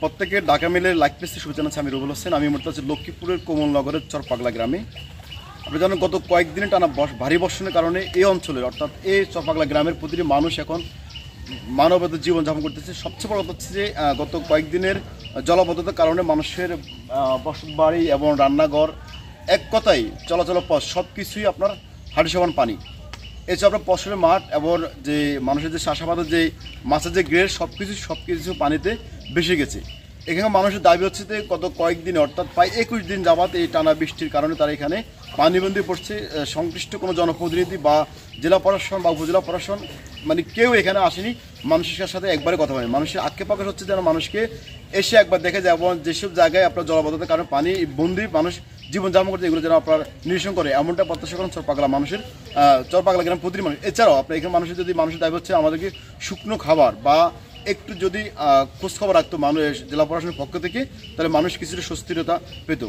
প্রত্যেকের ঢাকা মেলের লাইক পেজে শুভেচ্ছা জানাচ্ছি। আমি রুবেল হোসেন। আমি মুহূর্তে আছি লক্ষ্মীপুরের কোমলনগরের চরপাগলা গ্রামে। আপনি জানেন গত কয়েকদিনে টানা ভারী বর্ষণের কারণে এই অঞ্চলের অর্থাৎ এই চরপাগলা গ্রামের প্রতিটি মানুষ এখন মানবত জীবনযাপন করতেছে। সবচেয়ে বড় কথা হচ্ছে যে গত কয়েকদিনের জলাবদ্ধতার কারণে মানুষের বসতবাড়ি এবং রান্নাঘর এক কথায় চলাচল পথ সব কিছুই আপনার হাঁটু সমান পানি। এছাড়া আপনার ফসলের মাঠ এবং যে মানুষের যে চাষাবাদের যে মাছের যে গ্রেড সব কিছু পানিতে ভেসে গেছে। এখানে মানুষের দাবি হচ্ছে যে গত কয়েকদিনে অর্থাৎ প্রায় 21 দিন যাবৎ এই টানা বৃষ্টির কারণে তারা এখানে পানিবন্দী পড়ছে। সংশ্লিষ্ট কোনো জনপ্রতিনিধি বা জেলা প্রশাসন বা উপজেলা প্রশাসন মানে কেউ এখানে আসেনি, মানুষের সাথে একবারে কথা বলেনি। মানুষের আক্ষেপ প্রকাশ হচ্ছে যেন মানুষকে এসে একবার দেখে যায় এবং যেসব জায়গায় আপনার জলাবদ্ধতার কারণে পানি বন্দি মানুষ জীবনযাপন করতে এগুলো যেন আপনার নিরসন করে এমনটা প্রত্যাশা করেন চরপাগলা মানুষের চরপাগলা গ্রাম প্রতিটি মানুষ। এছাড়াও আপনার এখানে মানুষের দাবি হচ্ছে আমাদেরকে শুকনো খাবার বা একটু যদি খোঁজখবর রাখতো মানুষ জেলা প্রশাসনের পক্ষ থেকে, তাহলে মানুষ কিছুটা স্বস্তিরতা পেত।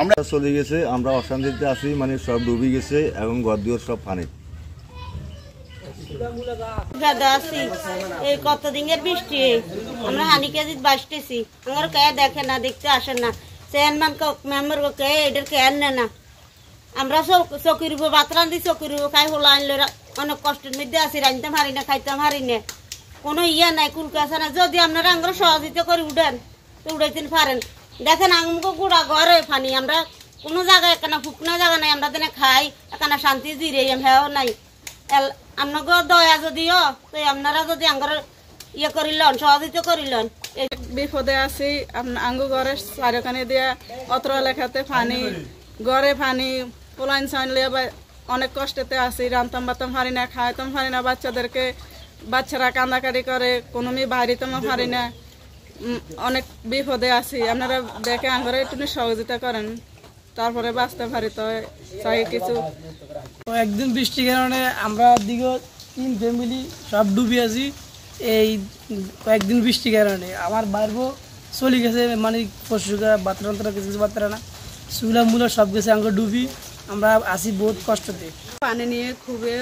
আমরা চলে গেছে, আমরা অশান্তিতে আছি, মানে সব ডুবে গেছে এবং ঘর দুয়ার সব পানি। এই কতদিনের বৃষ্টি আমরা হানি কেজি বাঁচতেছি, আমার কে দেখে না, দেখতে আসে না, চেয়ারম্যান মেম্বার কে এটার কে আনে না। আমরা চকির উপর ভাত রান্ধি, চকির উপর খাই হোলা আনলে অনেক কষ্টের মধ্যে আছি, রাঁধতে পারি না, খাইতে পারি না, কোনো ইয়ে নাই, কুলকাছা নাই। যদি আপনারা আমরা সহযোগিতা করে উঠেন তো উঠাইতে পারেন। দেখেন আমাকে গুড়া ঘরে পানি, আমরা কোনো জায়গায় একখানা ফুকনা জায়গা নাই, আমরা দিনে খাই একখানা শান্তি জিরে হেও নাই। আপনাকে দয়া যদিও তো আপনারা যদি আঙ্গর ইয়ে করিলেন, সহযোগিতা করিলেন। বিপদে আছি, আঙ্গ ঘরে চারিখানে দিয়া অত্র এলাকাতে পানি, ঘরে পানি, পোলাইন চাইলে অনেক কষ্টেতে আছি, রান্তাম বাতাম পারি না, খাইতাম পারি না, বাচ্চারা কান্দাকাটি করে, কোনো মেয়ে বাইরেতাম পারি না, অনেক বিপদে আছি। আপনারা দেখে আঙ্গরে একটু সহযোগিতা করেন, তারপরে বাঁচতে পারি। তো চাই কিছু। একদিন বৃষ্টির কারণে আমরা দিকে 3 ফ্যামিলি সব ডুবে আছি। এই কয়েকদিন বৃষ্টির কারণে আমার বাইরবো চলে গেছে, মানে পশুরা বাতরা কিছু বাতরা না, চুলা মুলা সব গেছে, আঙ্গ ডুবি। আমরা আছি বহুত কষ্টতে। পানি নিয়ে খুবই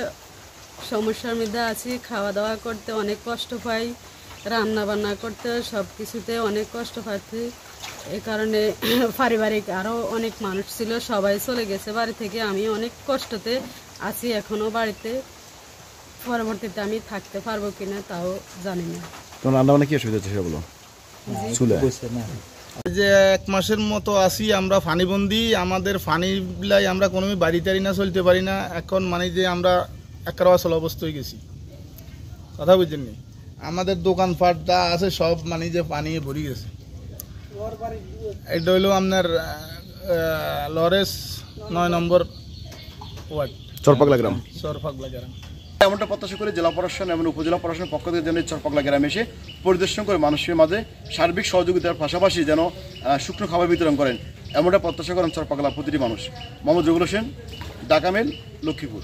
সমস্যার মধ্যে আছি। খাওয়া দাওয়া করতে অনেক কষ্ট পাই, রান্না বান্না করতে সব কিছুতে অনেক কষ্ট পাচ্ছি। এই কারণে পারিবারিক আরও অনেক মানুষ ছিল, সবাই চলে গেছে বাড়ি থেকে। আমি অনেক কষ্টতে আছি এখনও বাড়িতে। পরবর্তীতে আমি থাকতে পারবো কিনা তাও জানি না। যে 1 মাসের মতো আছি আমরা ফানিবন্দি। আমাদের ফানিলাই আমরা কোনো বাড়ি টাড়ি না, চলতে পারি না। এখন মানে যে আমরা একটা আসল অবস্থা হয়ে গেছি, কথা বুঝছেন নি? আমাদের দোকানপাট যা আছে সব মানে যে পানি ভরে গেছে। এটা হইল আপনার লরেস 9 নম্বর ওয়ার্ড, চরপাগলা গ্রাম। এমনটা প্রত্যাশা করে জেলা প্রশাসন এবং উপজেলা প্রশাসনের পক্ষ থেকে যেন চরপাগলা গ্রামে এসে পরিদর্শন করে মানুষের মাঝে সার্বিক সহযোগিতার পাশাপাশি যেন শুকনো খাবার বিতরণ করেন, এমনটা প্রত্যাশা করেন চরপাগলা প্রতিটি মানুষ। মোহাম্মদ রুবেল হোসেন, ঢাকা মেল, লক্ষ্মীপুর।